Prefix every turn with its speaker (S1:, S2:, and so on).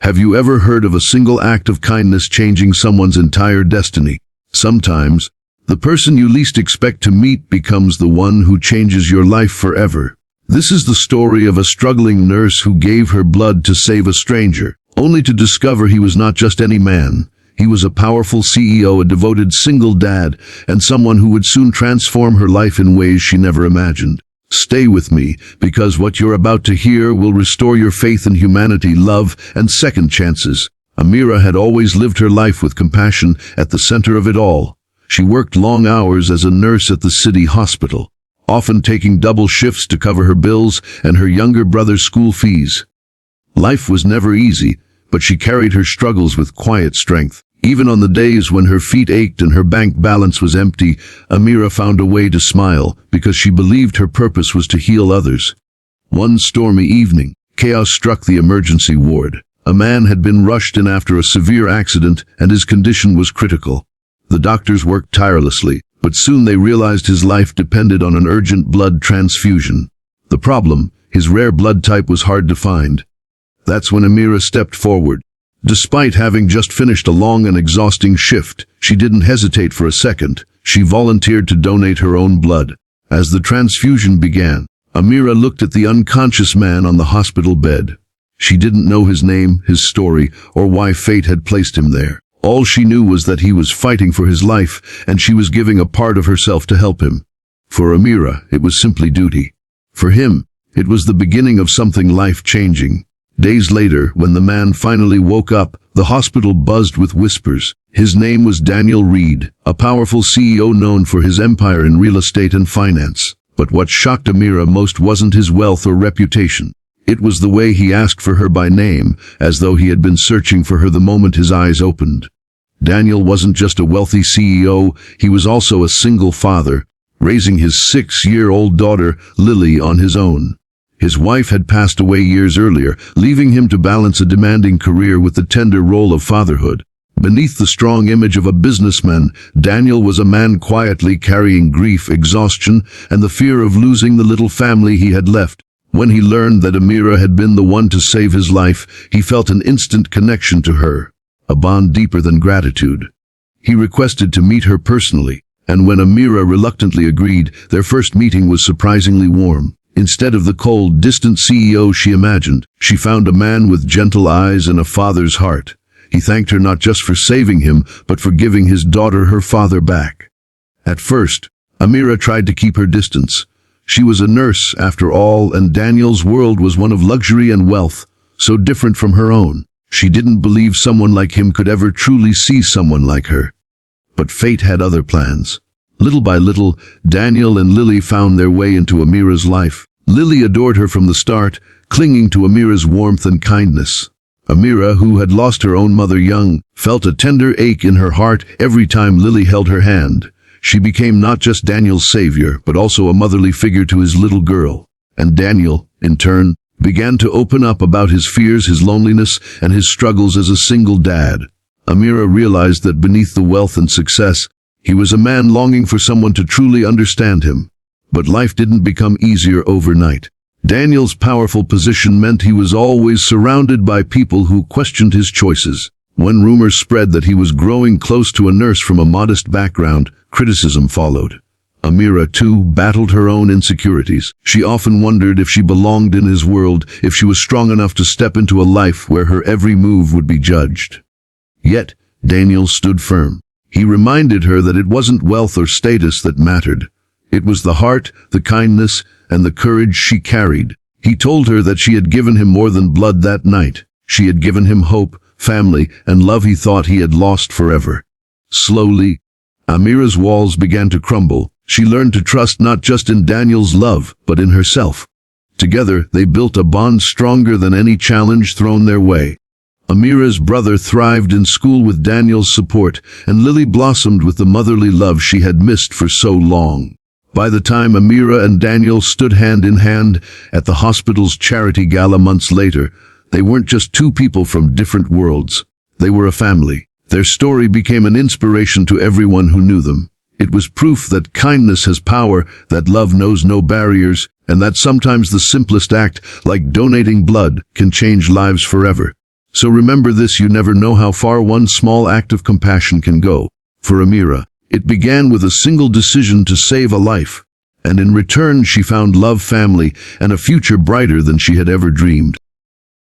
S1: Have you ever heard of a single act of kindness changing someone's entire destiny? Sometimes, the person you least expect to meet becomes the one who changes your life forever. This is the story of a struggling nurse who gave her blood to save a stranger, only to discover he was not just any man. He was a powerful CEO, a devoted single dad, and someone who would soon transform her life in ways she never imagined. Stay with me, because what you're about to hear will restore your faith in humanity, love, and second chances. Amira had always lived her life with compassion at the center of it all. She worked long hours as a nurse at the city hospital, often taking double shifts to cover her bills and her younger brother's school fees. Life was never easy, but she carried her struggles with quiet strength. Even on the days when her feet ached and her bank balance was empty, Amira found a way to smile because she believed her purpose was to heal others. One stormy evening, chaos struck the emergency ward. A man had been rushed in after a severe accident and his condition was critical. The doctors worked tirelessly, but soon they realized his life depended on an urgent blood transfusion. The problem, his rare blood type was hard to find. That's when Amira stepped forward. Despite having just finished a long and exhausting shift, she didn't hesitate for a second. She volunteered to donate her own blood. As the transfusion began, Amira looked at the unconscious man on the hospital bed. She didn't know his name, his story, or why fate had placed him there. All she knew was that he was fighting for his life, and she was giving a part of herself to help him. For Amira, it was simply duty. For him, it was the beginning of something life-changing. Days later, when the man finally woke up, the hospital buzzed with whispers. His name was Daniel Reed, a powerful CEO known for his empire in real estate and finance. But what shocked Amira most wasn't his wealth or reputation. It was the way he asked for her by name, as though he had been searching for her the moment his eyes opened. Daniel wasn't just a wealthy CEO, he was also a single father, raising his 6-year-old daughter, Lily, on his own. His wife had passed away years earlier, leaving him to balance a demanding career with the tender role of fatherhood. Beneath the strong image of a businessman, Daniel was a man quietly carrying grief, exhaustion, and the fear of losing the little family he had left. When he learned that Amira had been the one to save his life, he felt an instant connection to her, a bond deeper than gratitude. He requested to meet her personally, and when Amira reluctantly agreed, their first meeting was surprisingly warm. Instead of the cold, distant CEO she imagined, she found a man with gentle eyes and a father's heart. He thanked her not just for saving him, but for giving his daughter her father back. At first, Amira tried to keep her distance. She was a nurse, after all, and Daniel's world was one of luxury and wealth, so different from her own. She didn't believe someone like him could ever truly see someone like her. But fate had other plans. Little by little, Daniel and Lily found their way into Amira's life. Lily adored her from the start, clinging to Amira's warmth and kindness. Amira, who had lost her own mother young, felt a tender ache in her heart every time Lily held her hand. She became not just Daniel's savior, but also a motherly figure to his little girl. And Daniel, in turn, began to open up about his fears, his loneliness, and his struggles as a single dad. Amira realized that beneath the wealth and success, he was a man longing for someone to truly understand him. But life didn't become easier overnight. Daniel's powerful position meant he was always surrounded by people who questioned his choices. When rumors spread that he was growing close to a nurse from a modest background, criticism followed. Amira, too, battled her own insecurities. She often wondered if she belonged in his world, if she was strong enough to step into a life where her every move would be judged. Yet, Daniel stood firm. He reminded her that it wasn't wealth or status that mattered. It was the heart, the kindness, and the courage she carried. He told her that she had given him more than blood that night. She had given him hope, family, and love he thought he had lost forever. Slowly, Amira's walls began to crumble. She learned to trust not just in Daniel's love, but in herself. Together, they built a bond stronger than any challenge thrown their way. Amira's brother thrived in school with Daniel's support, and Lily blossomed with the motherly love she had missed for so long. By the time Amira and Daniel stood hand in hand at the hospital's charity gala months later, they weren't just two people from different worlds. They were a family. Their story became an inspiration to everyone who knew them. It was proof that kindness has power, that love knows no barriers, and that sometimes the simplest act, like donating blood, can change lives forever. So remember this, you never know how far one small act of compassion can go. For Amira, it began with a single decision to save a life, and in return she found love, family, and a future brighter than she had ever dreamed.